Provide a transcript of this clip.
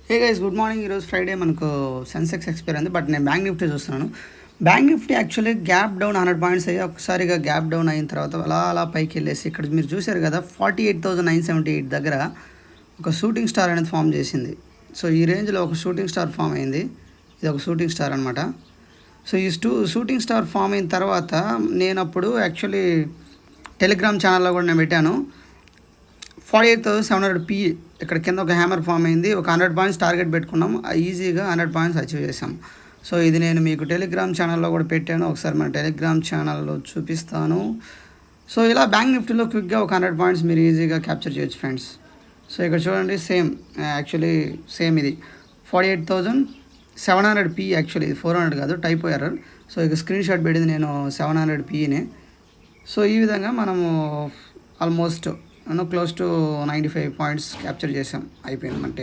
Hey guys good morning. ఈరోజు Friday మనకు Sensex expire ఉంది, బట్ నేను బ్యాంక్ నిఫ్టీ చూస్తున్నాను. Bank Nifty actually gap down 100 points అయ్యి ఒకసారిగా గ్యాప్ డౌన్ అయిన తర్వాత అలా పైకి వెళ్ళేసి ఇక్కడ మీరు చూశారు కదా 48,978 దగ్గర ఒక షూటింగ్ స్టార్ అనేది ఫామ్ చేసింది. సో ఈ రేంజ్లో ఒక షూటింగ్ స్టార్ ఫామ్ అయింది. ఇది ఒక షూటింగ్ స్టార్ అనమాట. సో ఈ షూటింగ్ స్టార్ ఫామ్ అయిన తర్వాత నేను అప్పుడు యాక్చువల్లీ టెలిగ్రామ్ ఛానల్లో కూడా నేను పెట్టాను 48,700 పి. ఇక్కడ కింద ఒక హ్యామర్ ఫామ్ అయింది. ఒక 100 పాయింట్స్ టార్గెట్ పెట్టుకున్నాం, ఈజీగా 100 పాయింట్స్ అచీవ్ చేసాం. సో ఇది నేను మీకు టెలిగ్రామ్ ఛానల్లో కూడా పెట్టాను, ఒకసారి మన టెలిగ్రామ్ ఛానల్లో చూపిస్తాను. సో ఇలా బ్యాంక్ నిఫ్టీలో క్విక్గా ఒక 100 పాయింట్స్ మీరు ఈజీగా క్యాప్చర్ చేయొచ్చు ఫ్రెండ్స్. సో ఇక్కడ చూడండి, యాక్చువల్లీ సేమ్ ఇది 48,700 పి. యాక్చువల్లీ ఇది 400 కాదు, టైప్ ఎర్రర్. సో ఇక స్క్రీన్ షాట్ పెట్టింది నేను 700 పినే. సో ఈ విధంగా మనము almost close to 95 points capture చేసాం, అయిపోయింది మన